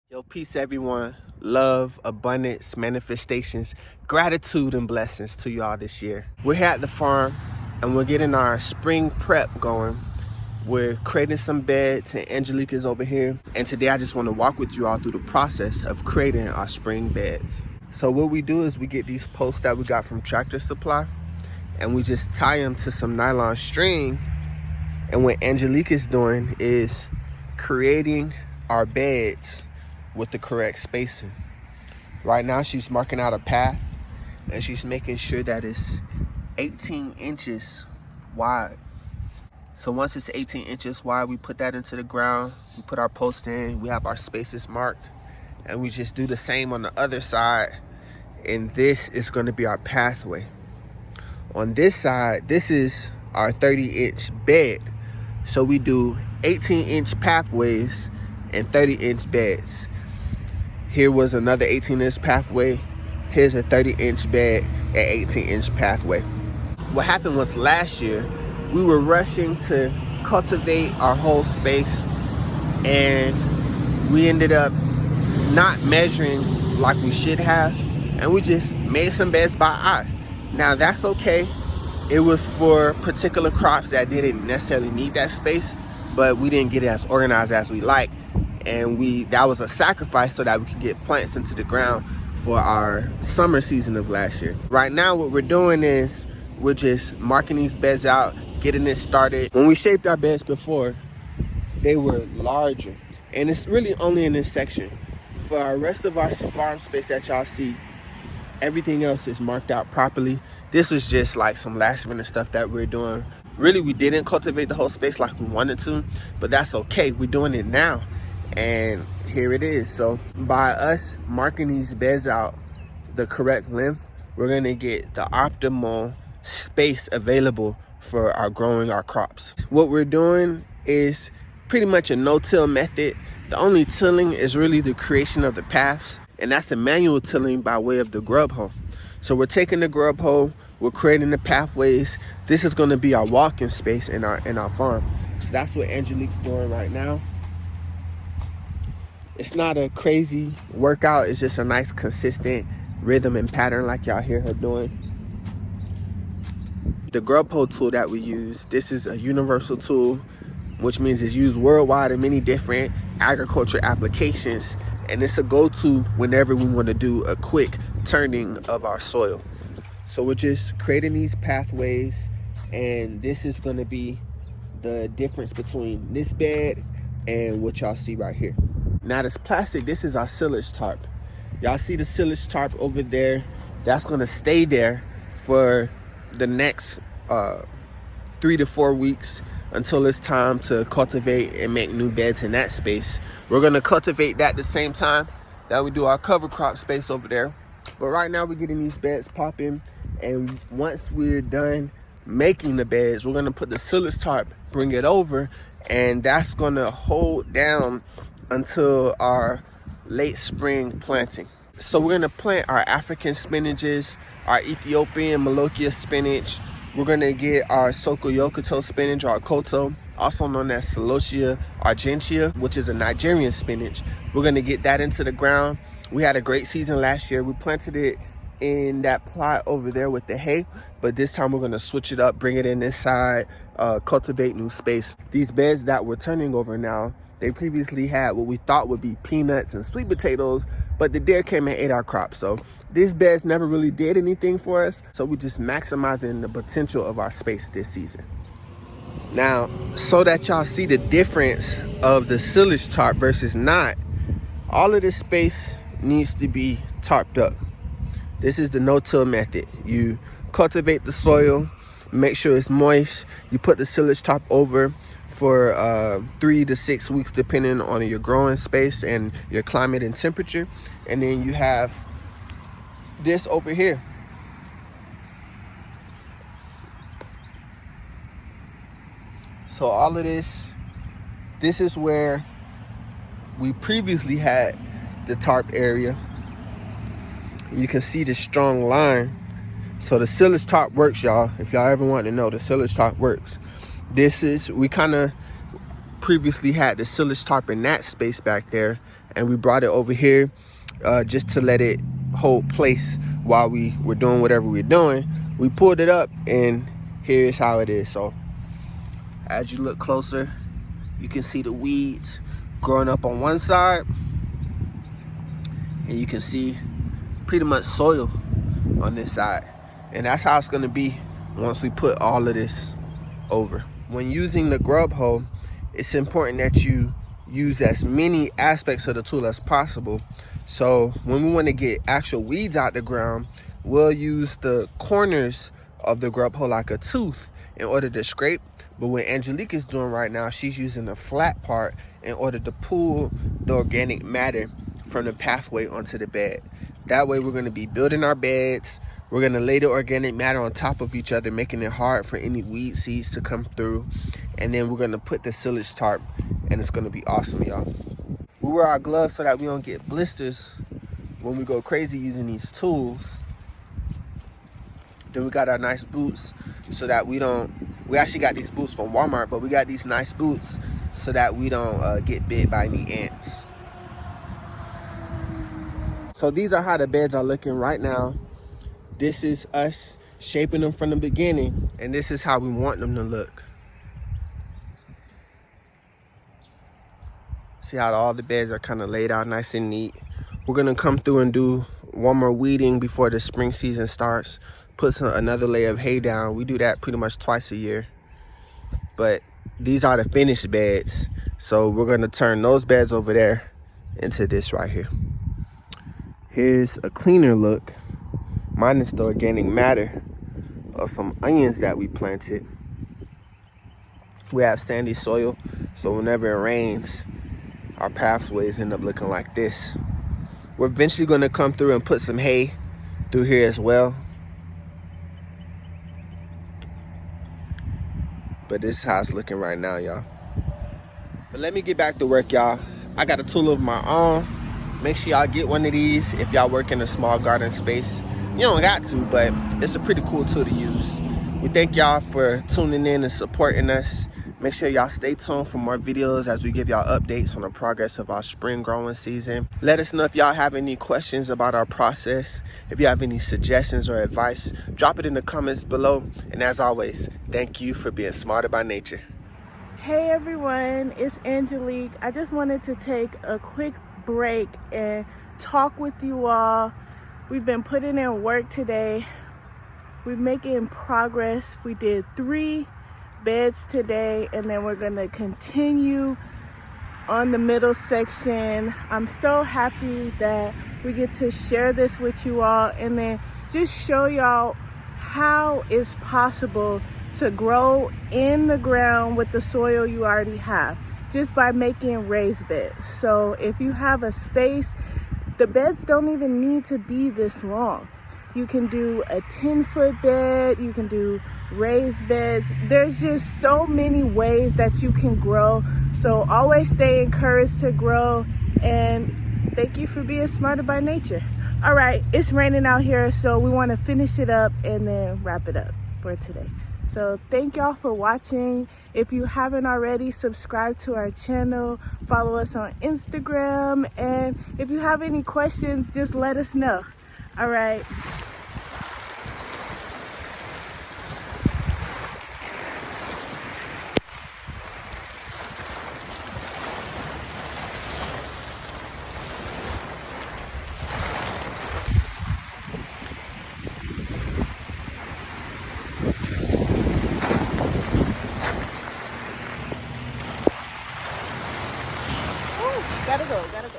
Yo, peace everyone. Love, abundance, manifestations, gratitude, and blessings to you all this year. We're here at the farm and we're getting our spring prep going. We're creating some beds and Angelique is over here. And today I just want to walk with you all through the process of creating our spring beds. So what we do is we get these posts that we got from Tractor Supply and we just tie them to some nylon string. And what Angelique is doing is creating our beds with the correct spacing. Right now she's marking out a path and she's making sure that it's 18 inches wide. So once it's 18 inches wide, we put that into the ground, we put our post in, we have our spaces marked, and we just do the same on the other side. And this is going to be our pathway. On this side, this is our 30-inch bed. So we do 18-inch pathways and 30-inch beds. Here was another 18-inch pathway. Here's a 30-inch bed and 18-inch pathway. What happened was last year, we were rushing to cultivate our whole space and we ended up not measuring like we should have, and we just made some beds by eye. Now that's okay. It was for particular crops that didn't necessarily need that space, but we didn't get it as organized as we like. And that was a sacrifice so that we could get plants into the ground for our summer season of last year. Right now, what we're doing is we're just marking these beds out, getting it started. When we shaped our beds before, they were larger. And it's really only in this section. For our rest of our farm space that y'all see, everything else is marked out properly. This was just like some last minute stuff that we're doing. Really, we didn't cultivate the whole space like we wanted to, but that's okay. We're doing it now. And here it is. So by us marking these beds out the correct length, we're gonna get the optimal space available for growing our crops. What we're doing is pretty much a no-till method. The only tilling is really the creation of the paths, and that's a manual tilling by way of the grub hoe. So we're taking the grub hoe, we're creating the pathways. This is gonna be our walking space in our farm. So that's what Angelique's doing right now. It's not a crazy workout. It's just a nice, consistent rhythm and pattern like y'all hear her doing. The grub hoe tool that we use, this is a universal tool, which means it's used worldwide in many different agriculture applications. And it's a go-to whenever we want to do a quick turning of our soil. So we're just creating these pathways, and this is going to be the difference between this bed and what y'all see right here. Now this plastic, this is our silage tarp. Y'all see the silage tarp over there? That's gonna stay there for the next 3 to 4 weeks until it's time to cultivate and make new beds in that space. We're gonna cultivate that at the same time that we do our cover crop space over there. But right now we're getting these beds popping, and once we're done making the beds, we're gonna put the silage tarp, bring it over, and that's gonna hold down until our late spring planting. So we're gonna plant our African spinaches, our Ethiopian Malokia spinach. We're gonna get our Sokoyokoto spinach, or koto, also known as Celosia argentea, which is a Nigerian spinach. We're gonna get that into the ground. We had a great season last year. We planted it in that plot over there with the hay, but this time we're gonna switch it up, bring it in this side, cultivate new space. These beds that we're turning over now, they previously had what we thought would be peanuts and sweet potatoes, but the deer came and ate our crops. So these beds never really did anything for us. So we're just maximizing the potential of our space this season. Now, so that y'all see the difference of the silage tarp versus not, all of this space needs to be tarped up. This is the no-till method. You cultivate the soil, make sure it's moist. You put the silage tarp over for 3 to 6 weeks, depending on your growing space and your climate and temperature. And then you have this over here. So all of this is where we previously had the tarp area. You can see the strong line. So the silage tarp works, y'all. If y'all ever want to know, the silage tarp works. We kind of previously had the silage tarp in that space back there, and we brought it over here just to let it hold place while we were doing whatever we're doing. We pulled it up, and here's how it is. So as you look closer, you can see the weeds growing up on one side, and you can see pretty much soil on this side. And that's how it's gonna be once we put all of this over. When using the grub hoe, it's important that you use as many aspects of the tool as possible. So when we want to get actual weeds out the ground, we'll use the corners of the grub hoe like a tooth in order to scrape. But what Angelique is doing right now, she's using the flat part in order to pull the organic matter from the pathway onto the bed. That way we're going to be building our beds. We're going to lay the organic matter on top of each other, making it hard for any weed seeds to come through. And then we're going to put the silage tarp, and it's going to be awesome, y'all. We wear our gloves so that we don't get blisters when we go crazy using these tools. Then we got our nice boots so that we actually got these boots from Walmart, but we got these nice boots so that we don't get bit by any ants. So these are how the beds are looking right now. This is us shaping them from the beginning, and this is how we want them to look. See how all the beds are kind of laid out nice and neat. We're gonna come through and do one more weeding before the spring season starts. Put another layer of hay down. We do that pretty much twice a year. But these are the finished beds. So we're gonna turn those beds over there into this right here. Here's a cleaner look, minus the organic matter of some onions that we planted. We have sandy soil, so whenever it rains, our pathways end up looking like this. We're eventually gonna come through and put some hay through here as well. But this is how it's looking right now, y'all. But let me get back to work, y'all. I got a tool of my own. Make sure y'all get one of these if y'all work in a small garden space. You don't got to, but it's a pretty cool tool to use. We thank y'all for tuning in and supporting us. Make sure y'all stay tuned for more videos as we give y'all updates on the progress of our spring growing season. Let us know if y'all have any questions about our process. If you have any suggestions or advice, drop it in the comments below. And as always, thank you for being smarter by nature. Hey everyone, it's Angelique. I just wanted to take a quick break and talk with you all. We've been putting in work today. We're making progress. We did 3 beds today, and then we're gonna continue on the middle section. I'm so happy that we get to share this with you all and then just show y'all how it's possible to grow in the ground with the soil you already have, just by making raised beds. So if you have a space, the beds don't even need to be this long. You can do a 10-foot bed, you can do raised beds. There's just so many ways that you can grow. So always stay encouraged to grow, and thank you for being smarter by nature. All right, it's raining out here, so we want to finish it up and then wrap it up for today. So thank y'all for watching. If you haven't already, subscribe to our channel, follow us on Instagram, and if you have any questions, just let us know. All right. Gotta go.